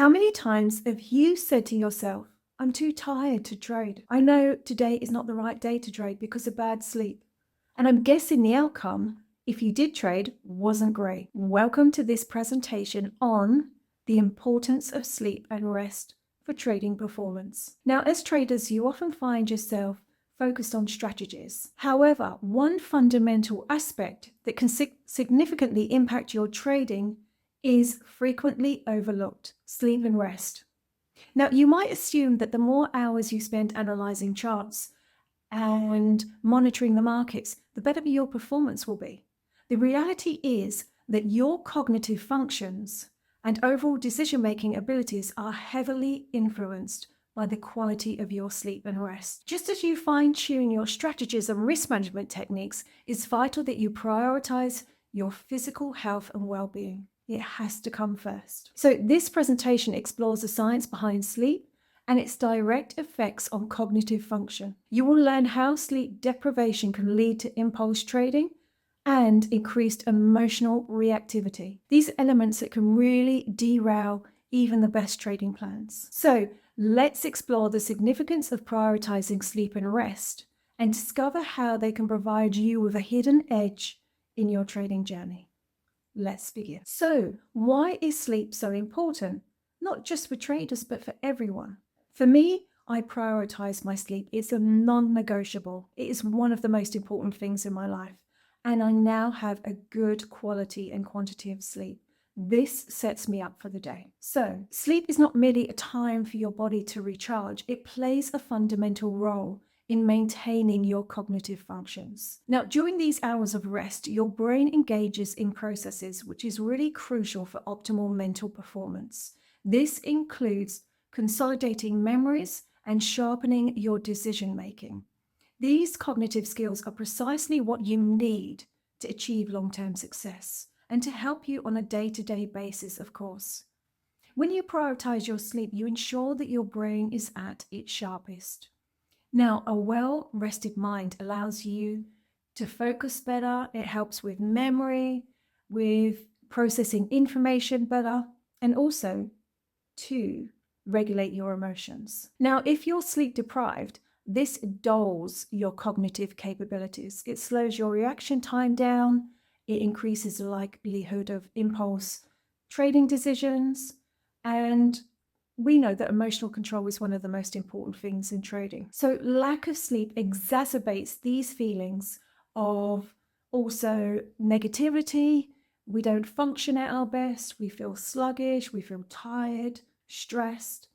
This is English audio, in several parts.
How many times have you said to yourself, I'm too tired to trade? I know today is not the right day to trade because of bad sleep. And I'm guessing the outcome, if you did trade, wasn't great. Welcome to this presentation on the importance of sleep and rest for trading performance. Now, as traders, you often find yourself focused on strategies. However, one fundamental aspect that can significantly impact your trading is frequently overlooked: sleep and rest. Now, you might assume that the more hours you spend analyzing charts and monitoring the markets, the better your performance will be. The reality is that your cognitive functions and overall decision-making abilities are heavily influenced by the quality of your sleep and rest. Just as you fine-tune your strategies and risk management techniques, it's vital that you prioritize your physical health and well-being. It has to come first. So this presentation explores the science behind sleep and its direct effects on cognitive function. You will learn how sleep deprivation can lead to impulse trading and increased emotional reactivity. These elements that can really derail even the best trading plans. So let's explore the significance of prioritizing sleep and rest and discover how they can provide you with a hidden edge in your trading journey. Let's begin. So, why is sleep so important? Not just for traders, but for everyone. For me, I prioritize my sleep. It's a non-negotiable. It is one of the most important things in my life. And I now have a good quality and quantity of sleep. This sets me up for the day. So, sleep is not merely a time for your body to recharge. It plays a fundamental role in maintaining your cognitive functions. Now, during these hours of rest, your brain engages in processes which is really crucial for optimal mental performance. This includes consolidating memories and sharpening your decision-making. These cognitive skills are precisely what you need to achieve long-term success and to help you on a day-to-day basis, of course. When you prioritize your sleep, you ensure that your brain is at its sharpest. Now, a well-rested mind allows you to focus better. It helps with memory, with processing information better, and also to regulate your emotions. Now, if you're sleep deprived, this dulls your cognitive capabilities. It slows your reaction time down. It increases the likelihood of impulse trading decisions, and we know that emotional control is one of the most important things in trading. So lack of sleep exacerbates these feelings of also negativity. We don't function at our best. We feel sluggish. We feel tired, stressed.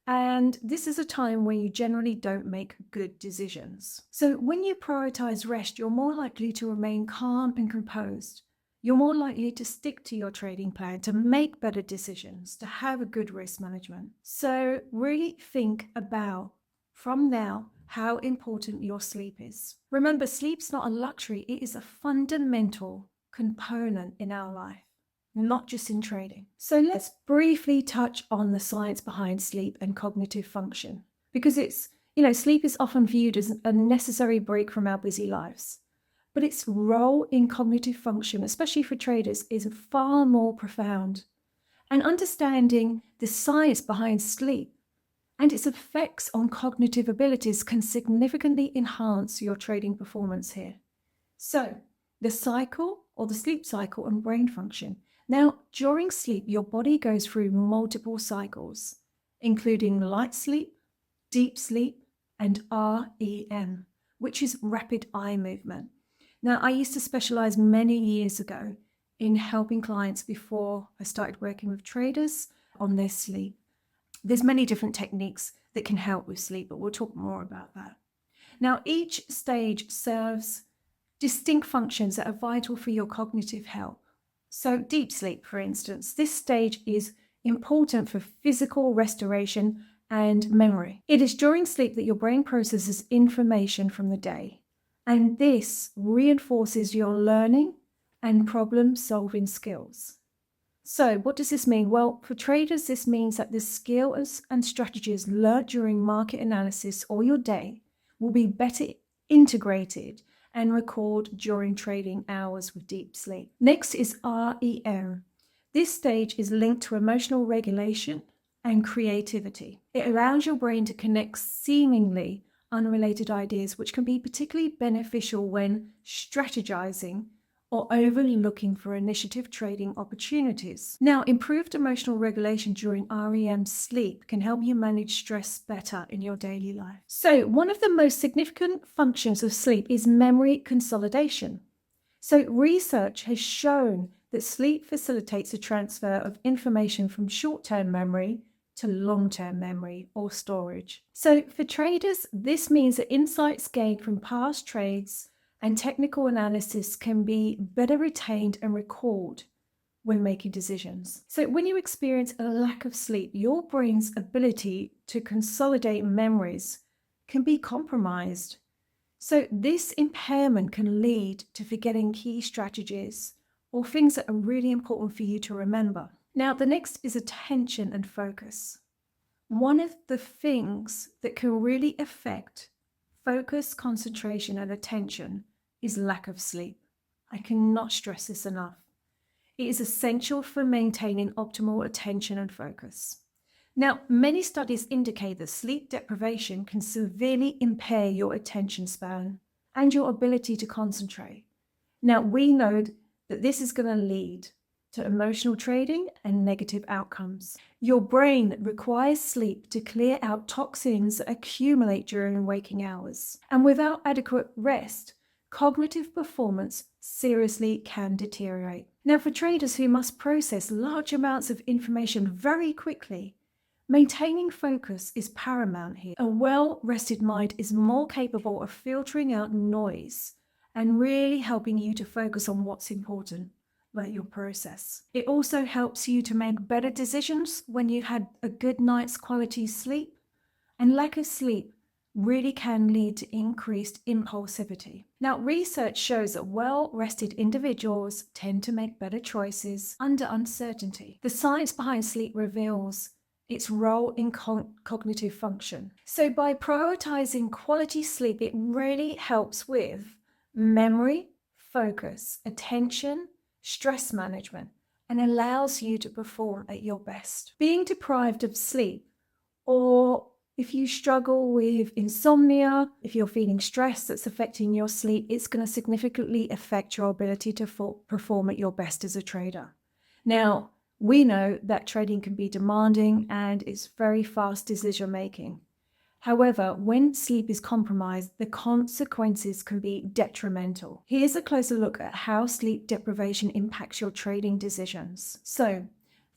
And this is a time where you generally don't make good decisions. So when you prioritize rest, you're more likely to remain calm and composed. You're more likely to stick to your trading plan, to make better decisions, to have a good risk management. So really think about, from now, how important your sleep is. Remember, sleep's not a luxury. It is a fundamental component in our life, not just in trading. So let's briefly touch on the science behind sleep and cognitive function, because sleep is often viewed as a necessary break from our busy lives. But its role in cognitive function, especially for traders, is far more profound. And understanding the science behind sleep and its effects on cognitive abilities can significantly enhance your trading performance here. So, the cycle or the sleep cycle and brain function. Now, during sleep, your body goes through multiple cycles, including light sleep, deep sleep, and REM, which is rapid eye movement. Now, I used to specialize many years ago in helping clients before I started working with traders on their sleep. There's many different techniques that can help with sleep, but we'll talk more about that. Now, each stage serves distinct functions that are vital for your cognitive health. So deep sleep, for instance, this stage is important for physical restoration and memory. It is during sleep that your brain processes information from the day. And this reinforces your learning and problem-solving skills. So what does this mean? Well, for traders, this means that the skills and strategies learned during market analysis or your day will be better integrated and recorded during trading hours with deep sleep. Next is REM. This stage is linked to emotional regulation and creativity. It allows your brain to connect seemingly unrelated ideas, which can be particularly beneficial when strategizing or overly looking for initiative trading opportunities. Now, improved emotional regulation during REM sleep can help you manage stress better in your daily life. So, one of the most significant functions of sleep is memory consolidation. So, research has shown that sleep facilitates the transfer of information from short-term memory to long-term memory or storage. So, for traders, this means that insights gained from past trades and technical analysis can be better retained and recalled when making decisions. So when you experience a lack of sleep, your brain's ability to consolidate memories can be compromised. So this impairment can lead to forgetting key strategies or things that are really important for you to remember. Now, the next is attention and focus. One of the things that can really affect focus, concentration, and attention is lack of sleep. I cannot stress this enough. It is essential for maintaining optimal attention and focus. Now, many studies indicate that sleep deprivation can severely impair your attention span and your ability to concentrate. Now, we know that this is going to lead to emotional trading and negative outcomes. Your brain requires sleep to clear out toxins that accumulate during waking hours. And without adequate rest, cognitive performance seriously can deteriorate. Now, for traders who must process large amounts of information very quickly, maintaining focus is paramount here. A well-rested mind is more capable of filtering out noise and really helping you to focus on what's important, like your process. It also helps you to make better decisions when you had a good night's quality sleep, and lack of sleep really can lead to increased impulsivity. Now, research shows that well-rested individuals tend to make better choices under uncertainty. The science behind sleep reveals its role in cognitive function. So by prioritizing quality sleep, it really helps with memory, focus, attention, stress management, and allows you to perform at your best. Being deprived of sleep, or if you struggle with insomnia, if you're feeling stress that's affecting your sleep, it's going to significantly affect your ability to perform at your best as a trader. Now, we know that trading can be demanding and it's very fast decision making. However, when sleep is compromised, the consequences can be detrimental. Here's a closer look at how sleep deprivation impacts your trading decisions. So,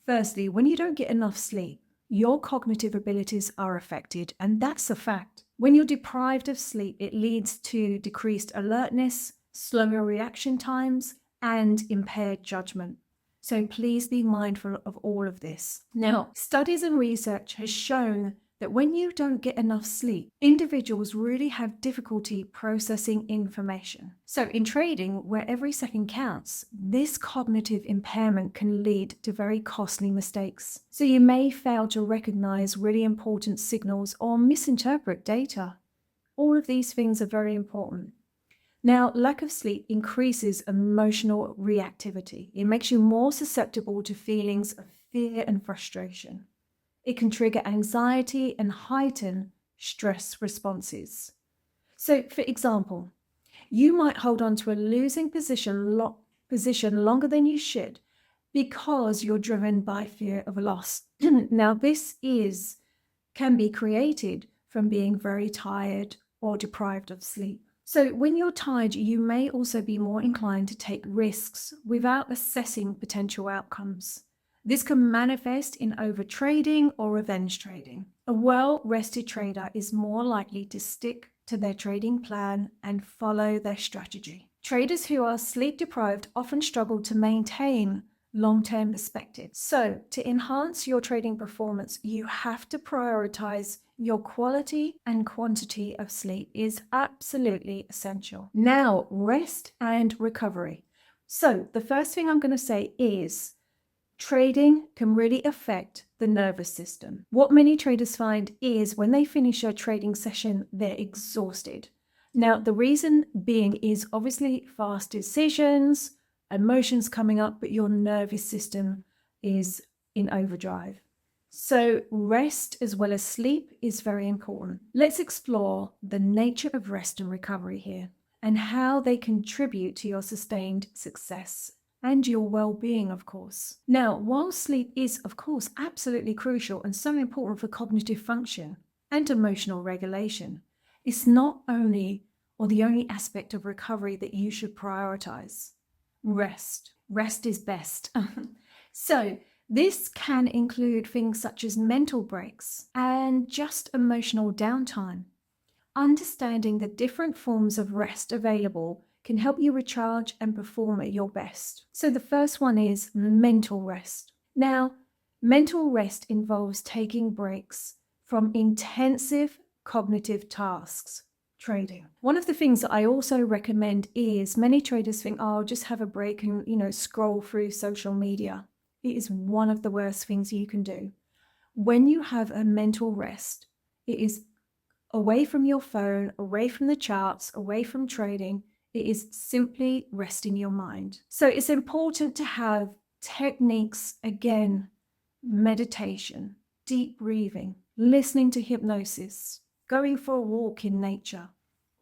firstly, when you don't get enough sleep, your cognitive abilities are affected, and that's a fact. When you're deprived of sleep, it leads to decreased alertness, slower reaction times, and impaired judgment. So please be mindful of all of this. Now, studies and research has shown that when you don't get enough sleep, individuals really have difficulty processing information. So in trading, where every second counts, this cognitive impairment can lead to very costly mistakes. So you may fail to recognize really important signals or misinterpret data. All of these things are very important. Now, lack of sleep increases emotional reactivity. It makes you more susceptible to feelings of fear and frustration. It can trigger anxiety and heighten stress responses. So, for example, you might hold on to a losing position longer than you should because you're driven by fear of loss. Now, this can be created from being very tired or deprived of sleep. So when you're tired, you may also be more inclined to take risks without assessing potential outcomes. This can manifest in overtrading or revenge trading. A well-rested trader is more likely to stick to their trading plan and follow their strategy. Traders who are sleep deprived often struggle to maintain long-term perspective. So to enhance your trading performance, you have to prioritize your quality and quantity of sleep is absolutely essential. Now, rest and recovery. So the first thing I'm going to say is trading can really affect the nervous system. What many traders find is when they finish a trading session, they're exhausted. Now, the reason being is obviously fast decisions, emotions coming up, but your nervous system is in overdrive. So rest as well as sleep is very important. Let's explore the nature of rest and recovery here and how they contribute to your sustained success and your well-being, of course. Now, while sleep is, of course, absolutely crucial and so important for cognitive function and emotional regulation, it's not only or the only aspect of recovery that you should prioritize. Rest. Rest is best. So, this can include things such as mental breaks and just emotional downtime. Understanding the different forms of rest available can help you recharge and perform at your best. So the first one is mental rest. Now, mental rest involves taking breaks from intensive cognitive tasks. Trading. One of the things that I also recommend is many traders think, oh, I'll just have a break and, scroll through social media. It is one of the worst things you can do. When you have a mental rest, it is away from your phone, away from the charts, away from trading. It is simply resting your mind. So it's important to have techniques, again, meditation, deep breathing, listening to hypnosis, going for a walk in nature.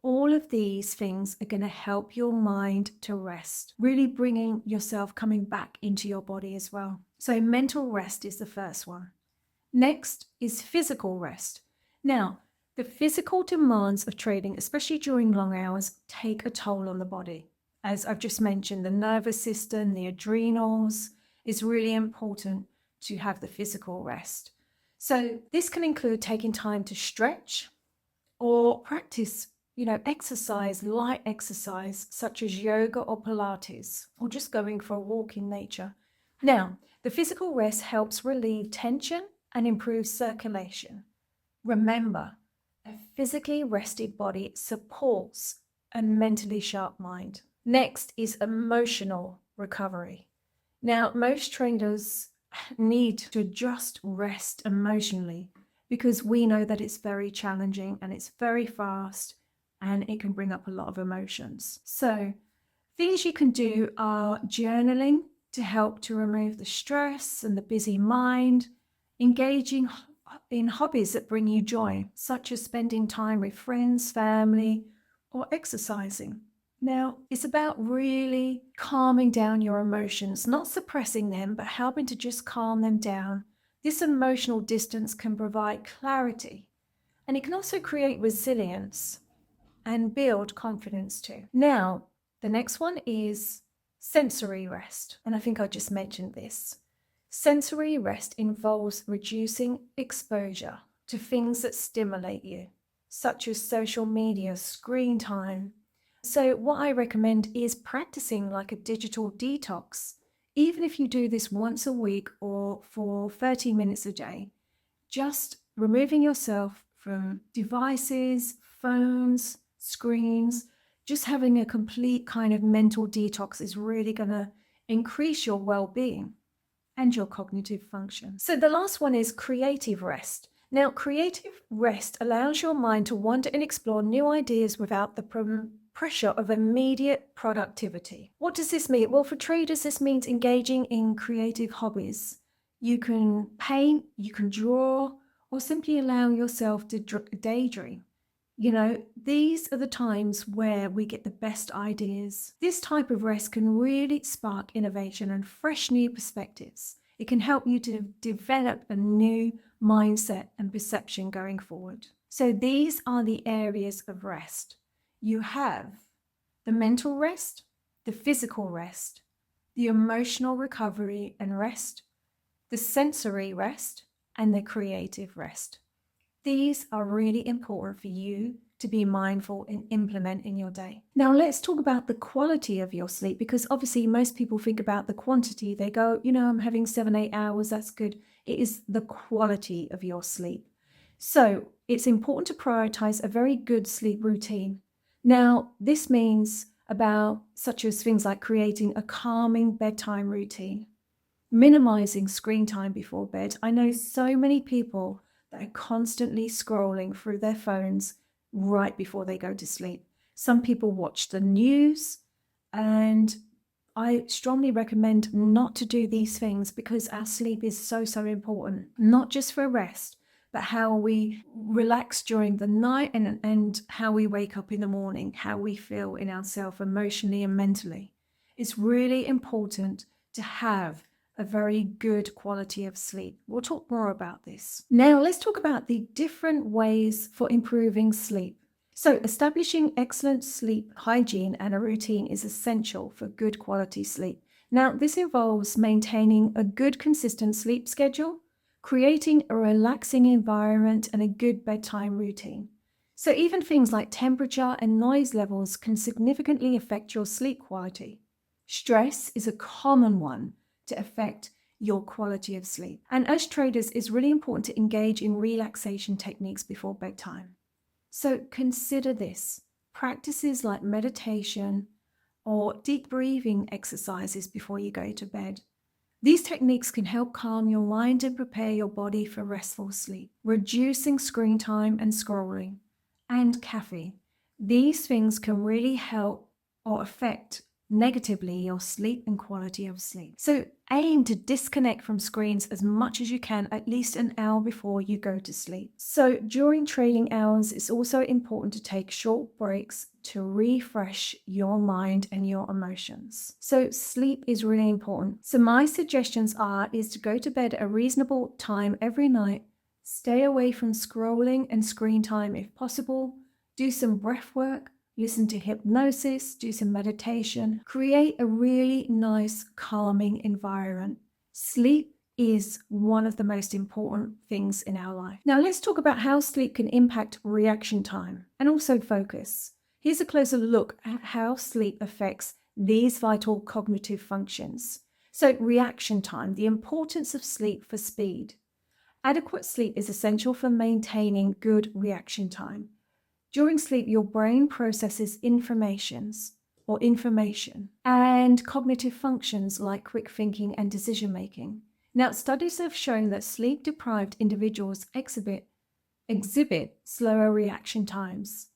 All of these things are going to help your mind to rest, really bringing yourself coming back into your body as well. So mental rest is the first one. Next is physical rest. Now, the physical demands of trading, especially during long hours, take a toll on the body. As I've just mentioned, the nervous system, the adrenals, is really important to have the physical rest. So this can include taking time to stretch or practice, exercise, light exercise, such as yoga or Pilates, or just going for a walk in nature. Now, the physical rest helps relieve tension and improve circulation. Remember, a physically rested body supports a mentally sharp mind. Next is emotional recovery. Now, most traders need to just rest emotionally because we know that it's very challenging and it's very fast and it can bring up a lot of emotions. So, things you can do are journaling to help to remove the stress and the busy mind, engaging in hobbies that bring you joy, such as spending time with friends, family, or exercising. Now, it's about really calming down your emotions, not suppressing them, but helping to just calm them down. This emotional distance can provide clarity, and it can also create resilience and build confidence too. Now, the next one is sensory rest, and I think I just mentioned this. Sensory rest involves reducing exposure to things that stimulate you, such as social media, screen time. So what I recommend is practicing like a digital detox. Even if you do this once a week or for 30 minutes a day, just removing yourself from devices, phones, screens, just having a complete kind of mental detox is really going to increase your well-being and your cognitive function. So the last one is creative rest. Now, creative rest allows your mind to wander and explore new ideas without the pressure of immediate productivity. What does this mean? Well, for traders, this means engaging in creative hobbies. You can paint, you can draw, or simply allow yourself to daydream. These are the times where we get the best ideas. This type of rest can really spark innovation and fresh new perspectives. It can help you to develop a new mindset and perception going forward. So these are the areas of rest. You have the mental rest, the physical rest, the emotional recovery and rest, the sensory rest, and the creative rest. These are really important for you to be mindful and implement in your day. Now let's talk about the quality of your sleep, because obviously most people think about the quantity. They go, I'm having 7-8 hours, that's good. It is the quality of your sleep. So it's important to prioritize a very good sleep routine. Now this means about such as things like creating a calming bedtime routine, minimizing screen time before bed. I know so many people that are constantly scrolling through their phones right before they go to sleep. Some people watch the news, and I strongly recommend not to do these things because our sleep is so, so important, not just for rest, but how we relax during the night and how we wake up in the morning, how we feel in ourselves emotionally and mentally. It's really important to have a very good quality of sleep. We'll talk more about this. Now, let's talk about the different ways for improving sleep. So, establishing excellent sleep hygiene and a routine is essential for good quality sleep. Now, this involves maintaining a good, consistent sleep schedule, creating a relaxing environment, and a good bedtime routine. So, even things like temperature and noise levels can significantly affect your sleep quality. Stress is a common one to affect your quality of sleep. And as traders, it's really important to engage in relaxation techniques before bedtime. So consider this: practices like meditation or deep breathing exercises before you go to bed. These techniques can help calm your mind and prepare your body for restful sleep, reducing screen time and scrolling, and caffeine. These things can really help or affect negatively your sleep and quality of sleep. So aim to disconnect from screens as much as you can, at least an hour before you go to sleep. So during trading hours, it's also important to take short breaks to refresh your mind and your emotions. So sleep is really important. So my suggestions is to go to bed at a reasonable time every night, stay away from scrolling and screen time if possible, do some breath work, listen to hypnosis, do some meditation, create a really nice, calming environment. Sleep is one of the most important things in our life. Now, let's talk about how sleep can impact reaction time and also focus. Here's a closer look at how sleep affects these vital cognitive functions. So, reaction time, the importance of sleep for speed. Adequate sleep is essential for maintaining good reaction time. During sleep, your brain processes information and cognitive functions like quick thinking and decision making. Now, studies have shown that sleep-deprived individuals exhibit slower reaction times.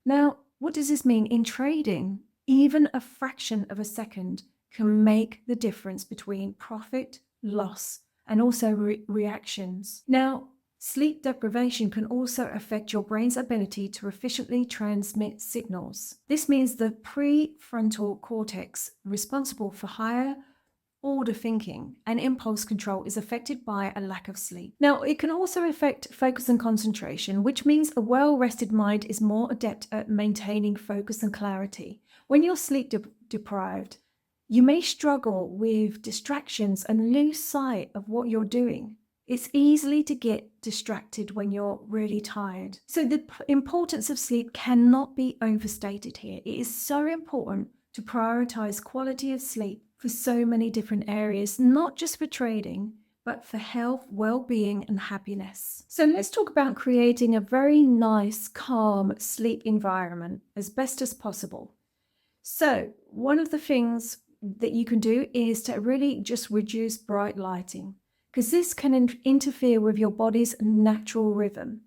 Now, what does this mean? In trading, even a fraction of a second can make the difference between profit, loss, and also reactions. Now, sleep deprivation can also affect your brain's ability to efficiently transmit signals. This means the prefrontal cortex, responsible for higher order thinking and impulse control, is affected by a lack of sleep. Now, it can also affect focus and concentration, which means a well-rested mind is more adept at maintaining focus and clarity. When you're sleep deprived, you may struggle with distractions and lose sight of what you're doing. It's easy to get distracted when you're really tired. So the importance of sleep cannot be overstated here. It is so important to prioritize quality of sleep for so many different areas, not just for trading, but for health, well-being, and happiness. So let's talk about creating a very nice, calm sleep environment as best as possible. So one of the things that you can do is to really just reduce bright lighting, because this can interfere with your body's natural rhythm.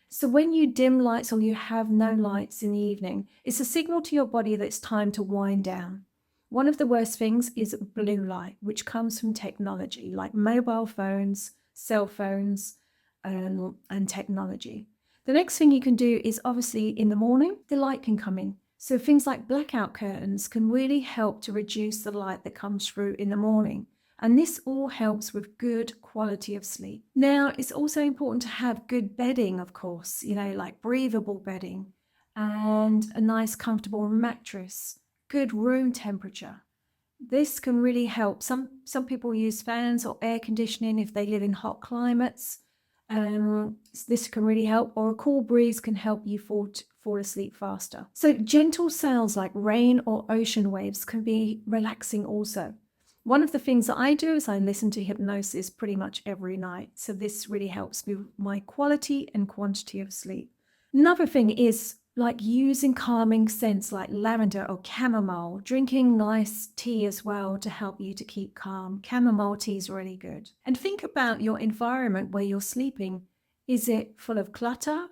So when you dim lights or you have no lights in the evening, it's a signal to your body that it's time to wind down. One of the worst things is blue light, which comes from technology like mobile phones, cell phones, and technology. The next thing you can do is, obviously, in the morning, the light can come in. So things like blackout curtains can really help to reduce the light that comes through in the morning. And this all helps with good quality of sleep. Now, it's also important to have good bedding, of course, like breathable bedding and a nice comfortable mattress, good room temperature. This can really help. Some people use fans or air conditioning if they live in hot climates. This can really help, or a cool breeze can help you fall asleep faster. So gentle sounds like rain or ocean waves can be relaxing also. One of the things that I do is I listen to hypnosis pretty much every night. So this really helps with my quality and quantity of sleep. Another thing is like using calming scents like lavender or chamomile, drinking nice tea as well to help you to keep calm. Chamomile tea is really good. And think about your environment where you're sleeping. Is it full of clutter?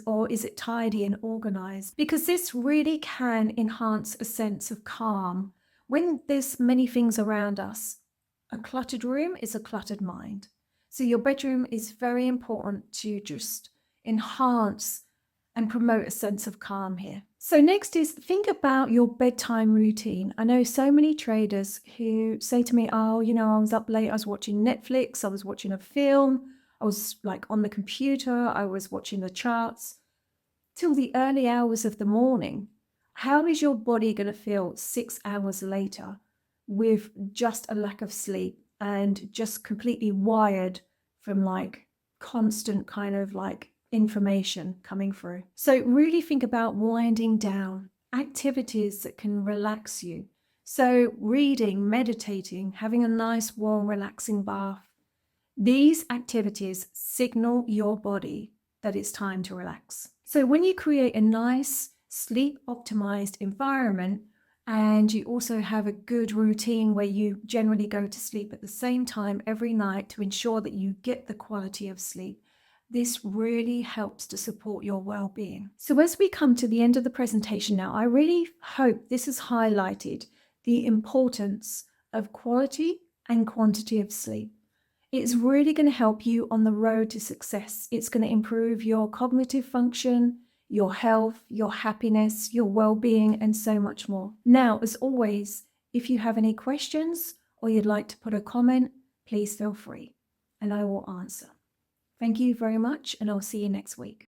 Or is it tidy and organized? Because this really can enhance a sense of calm When there's many things around us, a cluttered room is a cluttered mind. So your bedroom is very important to just enhance and promote a sense of calm here. So next is think about your bedtime routine. I know so many traders who say to me, oh, I was up late, I was watching Netflix, I was watching a film, I was like on the computer, I was watching the charts till the early hours of the morning. How is your body going to feel 6 hours later with just a lack of sleep and just completely wired from like constant kind of like information coming through? So really think about winding down, activities that can relax you. So reading, meditating, having a nice warm relaxing bath. These activities signal your body that it's time to relax. So when you create a nice sleep optimized environment and you also have a good routine where you generally go to sleep at the same time every night to ensure that you get the quality of sleep, this really helps to support your well-being. So as we come to the end of the presentation now, I really hope this has highlighted the importance of quality and quantity of sleep. It's really going to help you on the road to success. It's going to improve your cognitive function, your health, your happiness, your well-being, and so much more. Now, as always, if you have any questions or you'd like to put a comment, please feel free and I will answer. Thank you very much, and I'll see you next week.